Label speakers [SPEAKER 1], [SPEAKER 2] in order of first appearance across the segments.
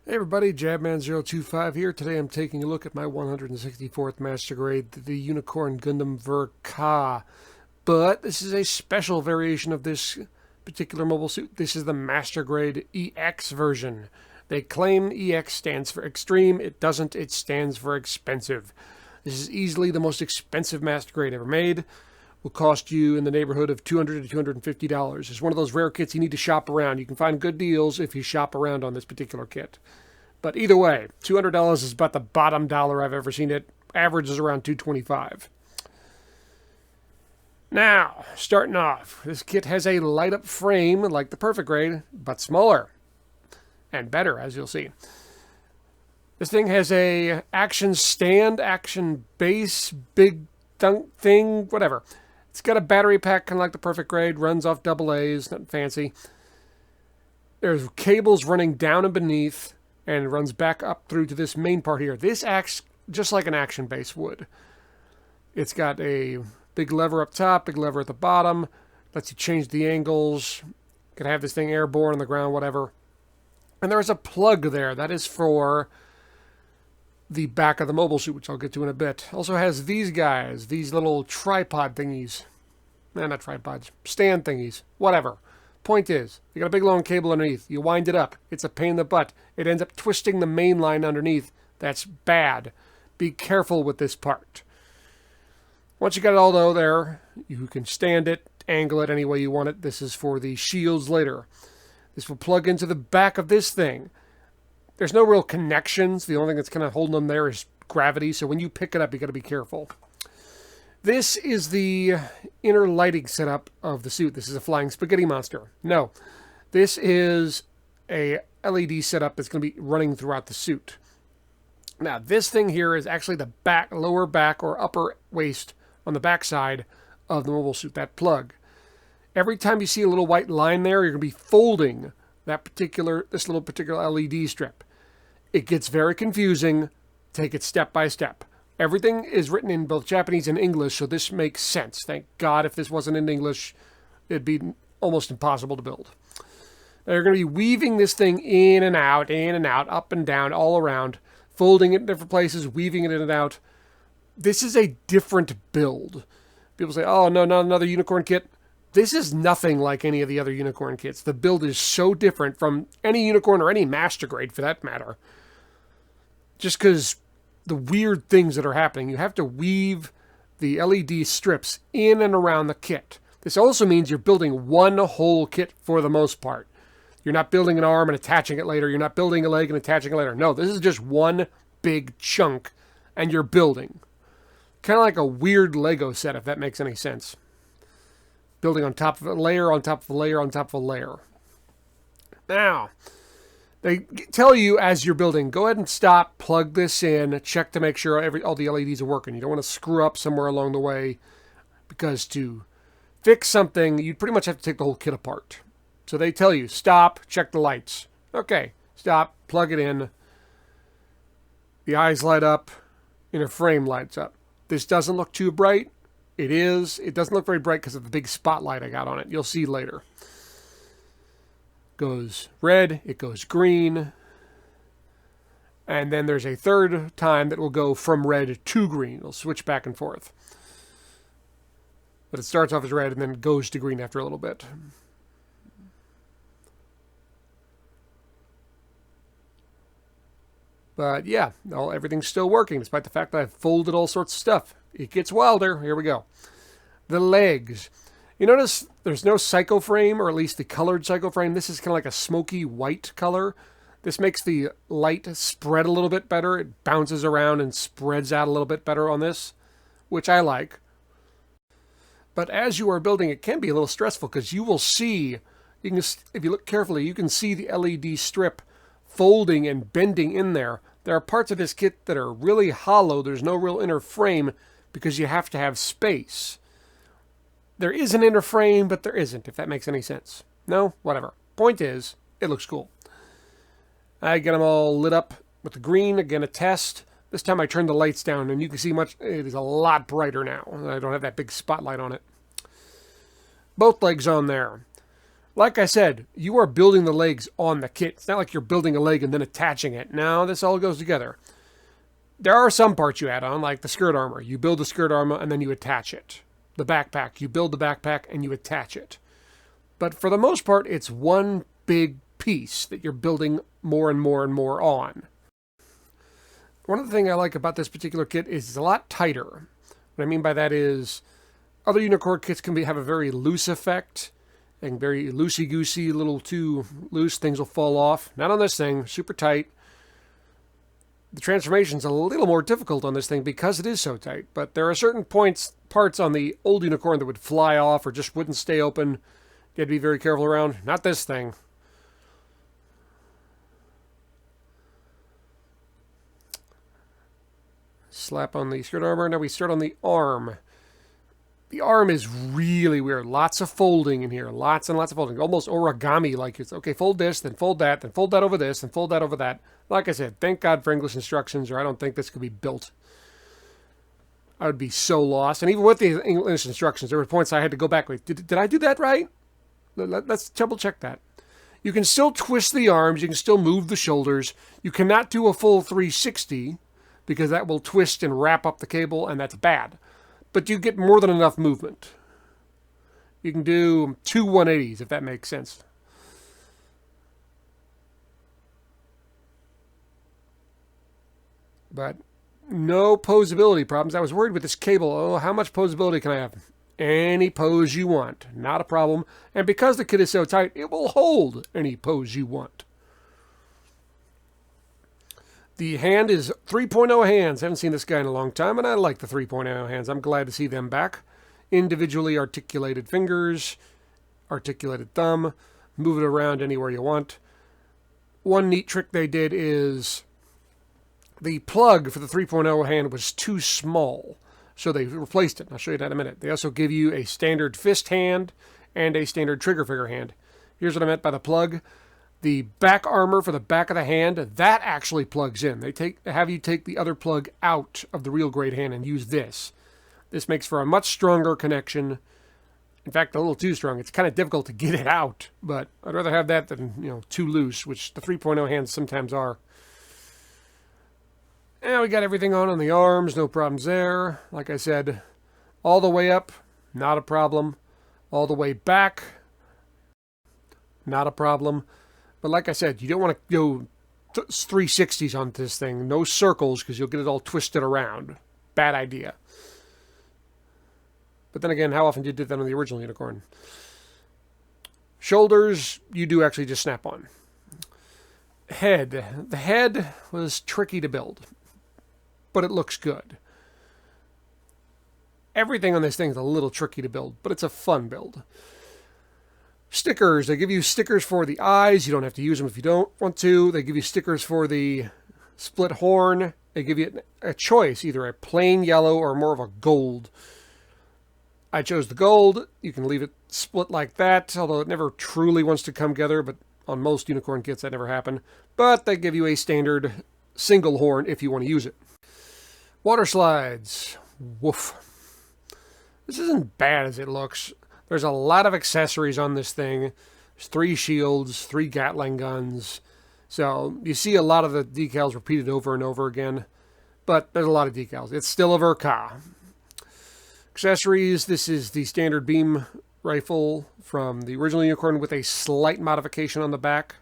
[SPEAKER 1] Hey everybody, Jabman025 here. Today I'm taking a look at my 164th Master Grade, the Unicorn Gundam Ver-Ka. But this is a special variation of this particular mobile suit. This is the Master Grade EX version. They claim EX stands for extreme. It doesn't. It stands for expensive. This is easily the most expensive Master Grade ever made. Will cost you in the neighborhood of $200 to $250. It's one of those rare kits you need to shop around. You can find good deals if you shop around on this particular kit. But either way, $200 is about the bottom dollar I've ever seen it. Average is around $225. Now, starting off, this kit has a light-up frame like the Perfect Grade, but smaller. And better, as you'll see. This thing has a action stand, action base, big thunk thing, whatever. It's got a battery pack kind of like the Perfect Grade, runs off AA's, nothing fancy. There's cables running down and beneath, and runs back up through to this main part here. This acts just like an action base would. It's got a big lever up top, big lever at the bottom, lets you change the angles. You can have this thing airborne on the ground, whatever. And there's a plug there. That is for the back of the mobile suit, which I'll get to in a bit. Also has these guys, these little tripod thingies. Not tripods, stand thingies, whatever. Point is, you got a big long cable underneath. You wind it up. It's a pain in the butt. It ends up twisting the main line underneath. That's bad. Be careful with this part. Once you got it all though there, you can stand it, angle it any way you want it. This is for the shields later. This will plug into the back of this thing. There's no real connections. The only thing that's kind of holding them there is gravity. So when you pick it up, you got to be careful. This is the inner lighting setup of the suit. This is a flying spaghetti monster. No, this is a LED setup that's going to be running throughout the suit. Now, this thing here is actually the back, lower back or upper waist on the back side of the mobile suit, that plug. Every time you see a little white line there, you're going to be folding this little particular LED strip. It gets very confusing. Take it step by step. Everything is written in both Japanese and English, so this makes sense. Thank God if this wasn't in English, it'd be almost impossible to build. Now you're going to be weaving this thing in and out, up and down, all around, folding it in different places, weaving it in and out. This is a different build. People say, oh, no, not another unicorn kit. This is nothing like any of the other unicorn kits. The build is so different from any unicorn or any Master Grade for that matter. Just because the weird things that are happening. You have to weave the LED strips in and around the kit. This also means you're building one whole kit for the most part. You're not building an arm and attaching it later. You're not building a leg and attaching it later. No, this is just one big chunk and you're building. Kind of like a weird Lego set, if that makes any sense. Building on top of a layer, on top of a layer, on top of a layer. Now, they tell you as you're building, go ahead and stop, plug this in, check to make sure all the LEDs are working. You don't want to screw up somewhere along the way because to fix something, you pretty much have to take the whole kit apart. So they tell you, stop, check the lights. Okay, stop, plug it in. The eyes light up, inner frame lights up. This doesn't look too bright. It is. It doesn't look very bright because of the big spotlight I got on it. You'll see later. Goes red, it goes green, and then there's a third time that will go from red to green. It'll switch back and forth. But it starts off as red and then goes to green after a little bit. But yeah, everything's still working despite the fact that I've folded all sorts of stuff. It gets wilder. Here we go. The legs. You notice there's no psycho frame, or at least the colored psycho frame. This is kind of like a smoky white color. This makes the light spread a little bit better. It bounces around and spreads out a little bit better on this, which I like. But as you are building, it can be a little stressful because you will see, if you look carefully, you can see the LED strip folding and bending in there. There are parts of this kit that are really hollow. There's no real inner frame because you have to have space. There is an inner frame, but there isn't, if that makes any sense. No? Whatever. Point is, it looks cool. I get them all lit up with the green. Again, a test. This time I turned the lights down, and you can see it is a lot brighter now. I don't have that big spotlight on it. Both legs on there. Like I said, you are building the legs on the kit. It's not like you're building a leg and then attaching it. No, this all goes together. There are some parts you add on, like the skirt armor. You build the skirt armor and then you attach it. The backpack, you build the backpack and you attach it. But for the most part, it's one big piece that you're building more and more and more on. One of the things I like about this particular kit is it's a lot tighter. What I mean by that is other unicorn kits can have a very loose effect and very loosey-goosey, a little too loose, things will fall off. Not on this thing, super tight. The transformation's a little more difficult on this thing because it is so tight, but there are certain parts on the old unicorn that would fly off or just wouldn't stay open. You had to be very careful around. Not this thing. Slap on the skirt armor. Now we start on the arm. The arm is really weird. Lots of folding in here. Lots and lots of folding. Almost origami-like. It's, okay, fold this, then fold that over this, then fold that over that. Like I said, thank God for English instructions, or I don't think this could be built. I would be so lost. And even with the English instructions, there were points I had to go back. Wait, did I do that right? Let's double check that. You can still twist the arms. You can still move the shoulders. You cannot do a full 360 because that will twist and wrap up the cable, and that's bad. But you get more than enough movement. You can do 2 180s, if that makes sense. But no poseability problems. I was worried with this cable. Oh, how much poseability can I have? Any pose you want. Not a problem. And because the kit is so tight, it will hold any pose you want. The hand is 3.0 hands. I haven't seen this guy in a long time, and I like the 3.0 hands. I'm glad to see them back. Individually articulated fingers, articulated thumb. Move it around anywhere you want. One neat trick they did is the plug for the 3.0 hand was too small, so they replaced it. I'll show you that in a minute. They also give you a standard fist hand and a standard trigger finger hand. Here's what I meant by the plug. The back armor for the back of the hand, that actually plugs in. They have you take the other plug out of the real grade hand and use this. This makes for a much stronger connection. In fact, a little too strong. It's kind of difficult to get it out, but I'd rather have that than, too loose, which the 3.0 hands sometimes are. And we got everything on the arms, no problems there. Like I said, all the way up, not a problem. All the way back, not a problem. But like I said, you don't want to go 360s on this thing. No circles, because you'll get it all twisted around. Bad idea. But then again, how often did you do that on the original unicorn? Shoulders, you do actually just snap on. Head. The head was tricky to build, but it looks good. Everything on this thing is a little tricky to build, but it's a fun build. Stickers. They give you stickers for the eyes. You don't have to use them if you don't want to. They give you stickers for the split horn. They give you a choice, either a plain yellow or more of a gold. I chose the gold. You can leave it split like that, although it never truly wants to come together, but on most unicorn kits that never happen. But they give you a standard single horn if you want to use it. Water slides. Woof. This isn't bad as it looks. There's a lot of accessories on this thing. There's 3 shields, 3 Gatling guns. So you see a lot of the decals repeated over and over again. But there's a lot of decals. It's still a Verka. Accessories. This is the standard beam rifle from the original unicorn with a slight modification on the back.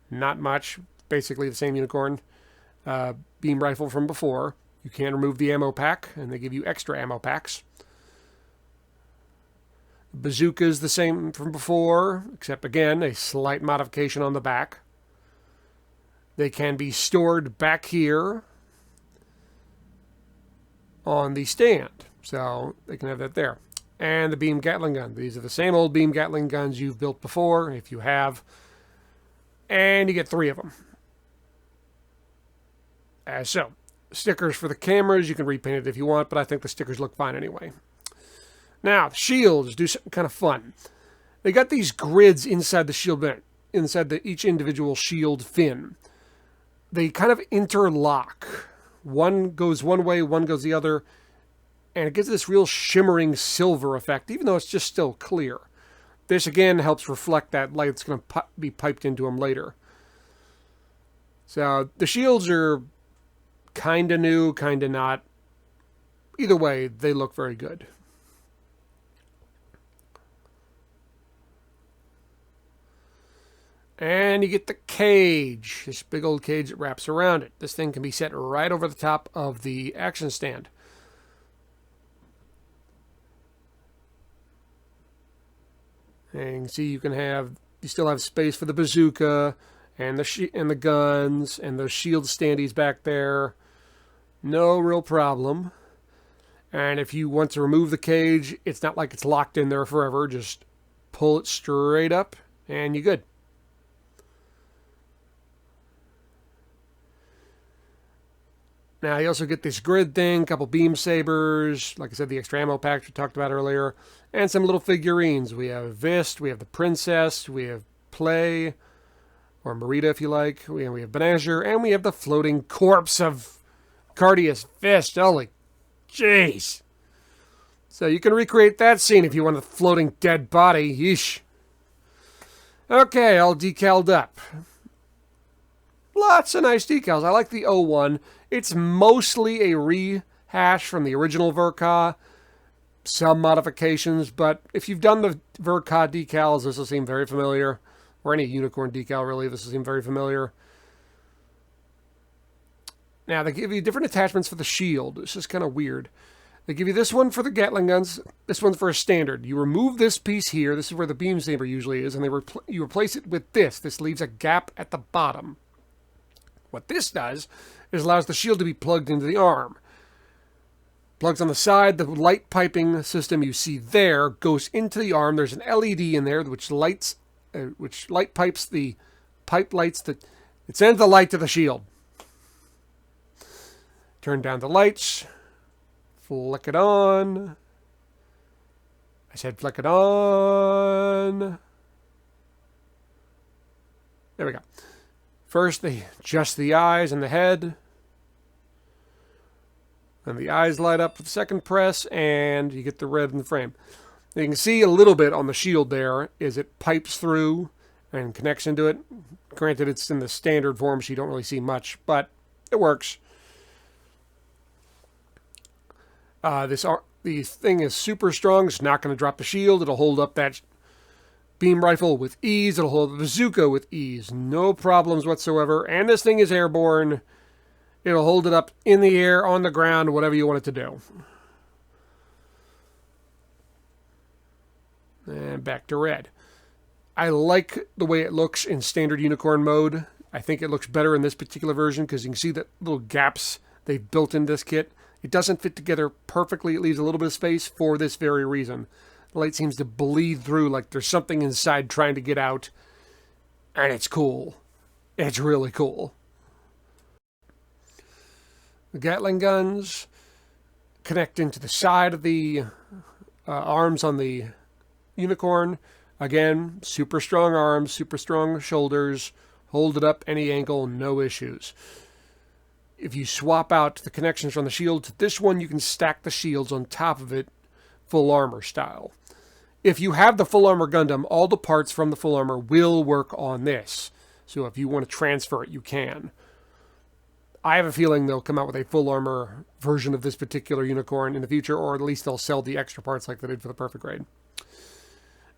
[SPEAKER 1] Not much. Basically the same unicorn. Beam rifle from before. You can remove the ammo pack, and they give you extra ammo packs. Bazooka is the same from before, except again, a slight modification on the back. They can be stored back here on the stand, so they can have that there. And the beam Gatling gun. These are the same old beam Gatling guns you've built before, if you have. And you get 3 of them. As so. Stickers for the cameras. You can repaint it if you want, but I think the stickers look fine anyway. Now, the shields do something kind of fun. They got these grids inside the shield bit, inside each individual shield fin. They kind of interlock. One goes one way, one goes the other, and it gives this real shimmering silver effect, even though it's just still clear. This again helps reflect that light that's going to be piped into them later. So the shields are kind of new, kind of not. Either way, they look very good. And you get the cage, this big old cage that wraps around it. This thing can be set right over the top of the action stand. And you can see you still have space for the bazooka and the guns and those shield standees back there. No real problem. And if you want to remove the cage, it's not like it's locked in there forever. Just pull it straight up and you're good. Now, you also get this grid thing, a couple beam sabers, like I said, the extra ammo packs we talked about earlier, and some little figurines. We have Vist, we have the Princess, we have Play, or Marita if you like, we have Banazher, and we have the floating corpse of Cardius Fist. Holy jeez. So you can recreate that scene if you want a floating dead body. Yeesh. Okay, all decaled up. Lots of nice decals. I like the O1. It's mostly a rehash from the original Verka. Some modifications, but if you've done the Verka decals, this will seem very familiar. Or any unicorn decal, really, this will seem very familiar. Now, they give you different attachments for the shield. This is kind of weird. They give you this one for the Gatling guns. This one's for a standard. You remove this piece here. This is where the beam saber usually is, and you replace it with this. This leaves a gap at the bottom. What this does is allows the shield to be plugged into the arm. Plugs on the side. The light piping system you see there goes into the arm. There's an LED in there which light pipes the pipe lights that it sends the light to the shield. Turn down the lights. Flick it on. I said flick it on. There we go. First, they adjust the eyes and the head. And the eyes light up with the second press, and you get the red in the frame. You can see a little bit on the shield there as it pipes through and connects into it. Granted, it's in the standard form, so you don't really see much, but it works. The thing is super strong. It's not going to drop the shield. It'll hold up that beam rifle with ease. It'll hold the bazooka with ease. No problems whatsoever. And this thing is airborne. It'll hold it up in the air, on the ground, whatever you want it to do. And back to red. I like the way it looks in standard unicorn mode. I think it looks better in this particular version because you can see the little gaps they've built in this kit. It doesn't fit together perfectly. It leaves a little bit of space for this very reason. The light seems to bleed through like there's something inside trying to get out. And it's cool. It's really cool. The Gatling guns connect into the side of the arms on the unicorn. Again, super strong arms, super strong shoulders. Hold it up any angle, no issues. If you swap out the connections from the shield to this one, you can stack the shields on top of it, full armor style. If you have the full armor Gundam, all the parts from the full armor will work on this. So if you want to transfer it, you can. I have a feeling they'll come out with a full armor version of this particular unicorn in the future, or at least they'll sell the extra parts like they did for the Perfect Grade.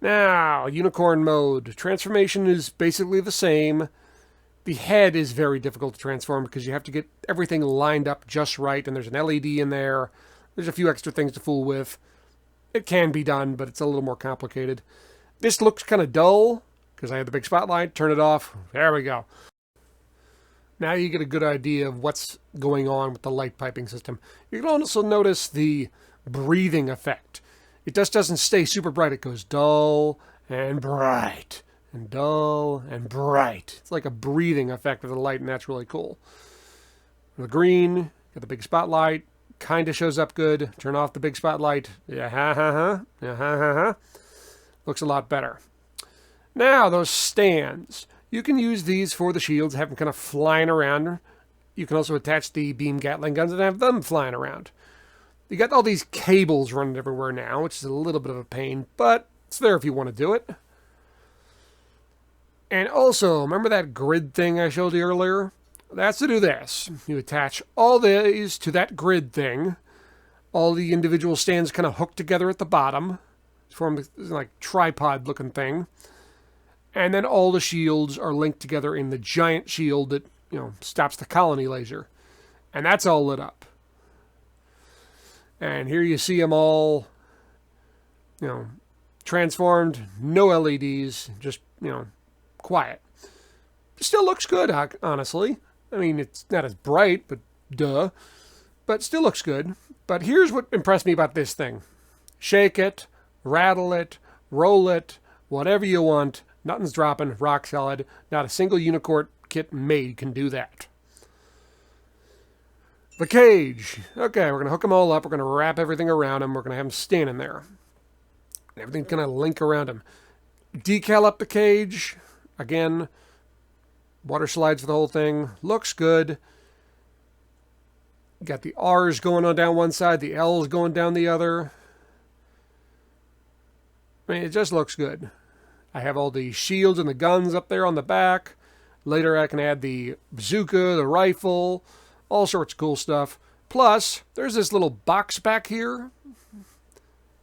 [SPEAKER 1] Now, unicorn mode. Transformation is basically the same. The head is very difficult to transform because you have to get everything lined up just right, and there's an LED in there. There's a few extra things to fool with. It can be done, but it's a little more complicated. This looks kind of dull because I have the big spotlight. Turn it off. There we go. Now you get a good idea of what's going on with the light piping system. You can also notice the breathing effect. It just doesn't stay super bright. It goes dull and bright. And dull and bright. It's like a breathing effect of the light, and that's really cool. The green, got the big spotlight, kind of shows up good. Turn off the big spotlight. Yeah, ha ha ha. Yeah, ha ha ha. Looks a lot better. Now, those stands. You can use these for the shields, have them kind of flying around. You can also attach the beam Gatling guns and have them flying around. You got all these cables running everywhere now, which is a little bit of a pain, but It's there if you want to do it. And also, remember that grid thing I showed you earlier? That's to do this. You attach all these to that grid thing. All the individual stands kind of hooked together at the bottom. Form like tripod looking thing. And then all the shields are linked together in the giant shield that, stops the colony laser. And that's all lit up. And here you see them all, transformed, no LEDs, just, quiet. Still looks good, honestly. I mean, it's not as bright, but duh. But still looks good. But here's what impressed me about this thing. Shake it, rattle it, roll it, whatever you want. Nothing's dropping, rock solid. Not a single unicorn kit made can do that. The cage. Okay, we're going to hook them all up. We're going to wrap everything around them. We're going to have them standing there. Everything's going to link around them. Decal up the cage. Again, water slides for the whole thing. Looks good. Got the R's going on down one side, the L's going down the other. I mean, it just looks good. I have all the shields and the guns up there on the back. Later I can add the bazooka, the rifle, all sorts of cool stuff. Plus, there's this little box back here.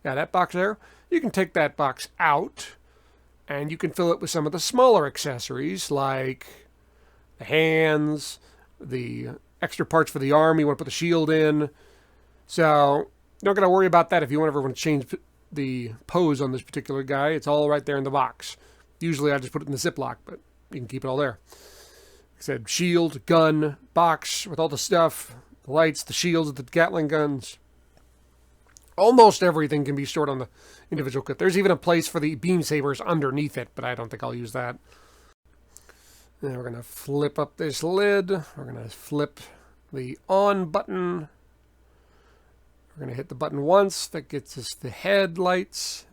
[SPEAKER 1] Yeah, that box there. You can take that box out, and you can fill it with some of the smaller accessories, like the hands, the extra parts for the arm you want to put the shield in. So, you're not going to worry about that if you ever want to change the pose on this particular guy. It's all right there in the box. Usually I just put it in the Ziploc, but you can keep it all there. Like I said, shield, gun, box with all the stuff, the lights, the shields, the Gatling guns. Almost everything can be stored on the individual kit. There's even a place for the beam sabers underneath it, but I don't think I'll use that. Then we're going to flip up this lid. We're going to flip the on button. We're going to hit the button once. That gets us the headlights.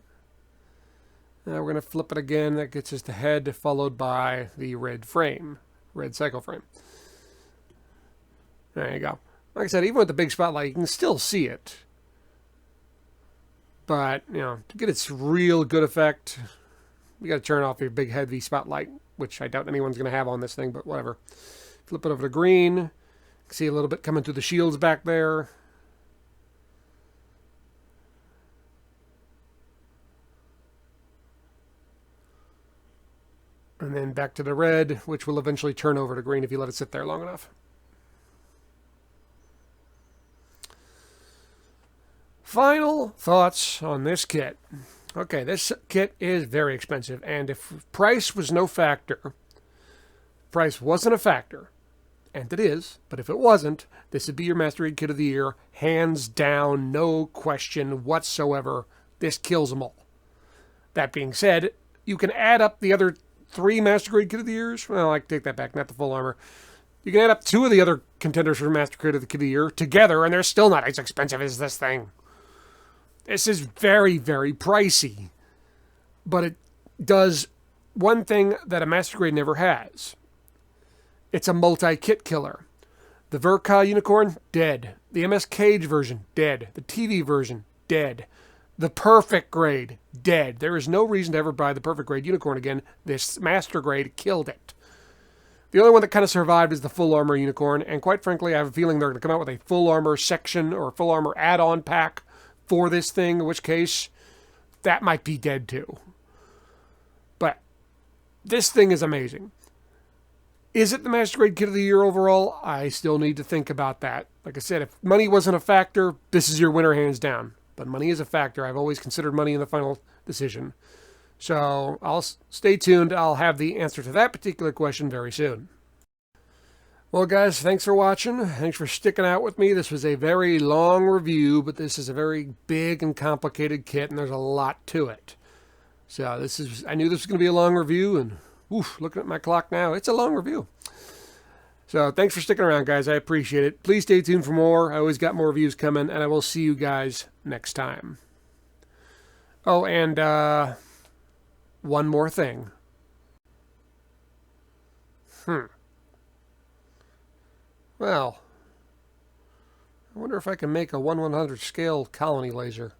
[SPEAKER 1] Now we're going to flip it again. That gets us the head, followed by the red frame, red cycle frame. There you go. Like I said, even with the big spotlight, you can still see it. But, to get its real good effect, you got to turn off your big heavy spotlight, which I doubt anyone's going to have on this thing, but whatever. Flip it over to green. See a little bit coming through the shields back there. And then back to the red, which will eventually turn over to green if you let it sit there long enough. Final thoughts on this kit. Okay, this kit is very expensive, and if price was no factor, price wasn't a factor, and it is, but if it wasn't, this would be your Master Grade Kit of the Year, hands down, no question whatsoever. This kills them all. That being said, you can add up the other 3 Master Grade Kit of the Years. Well, I take that back, not the full armor. You can add up 2 of the other contenders for Master Grade of the Kit of the Year together, and they're still not as expensive as this thing. This is very, very pricey. But it does one thing that a Master Grade never has. It's a multi-kit killer. The Verka Unicorn, dead. The MS Cage version, dead. The TV version, dead. The Perfect Grade, dead. There is no reason to ever buy the Perfect Grade Unicorn again. This Master Grade killed it. The only one that kind of survived is the Full Armor Unicorn, and quite frankly, I have a feeling they're going to come out with a Full Armor section or Full Armor add-on pack for this thing, in which case, that might be dead too. But this thing is amazing. Is it the Master Grade Kit of the Year overall? I still need to think about that. Like I said, if money wasn't a factor, this is your winner hands down. But money is a factor. I've always considered money in the final decision. So I'll stay tuned. I'll have the answer to that particular question very soon. Well, guys, thanks for watching. Thanks for sticking out with me. This was a very long review, but this is a very big and complicated kit, and there's a lot to it. So I knew this was going to be a long review, and looking at my clock now, it's a long review. So thanks for sticking around, guys. I appreciate it. Please stay tuned for more. I always got more reviews coming, and I will see you guys next time. Oh, and one more thing. Well, I wonder if I can make a 1/100 scale colony laser.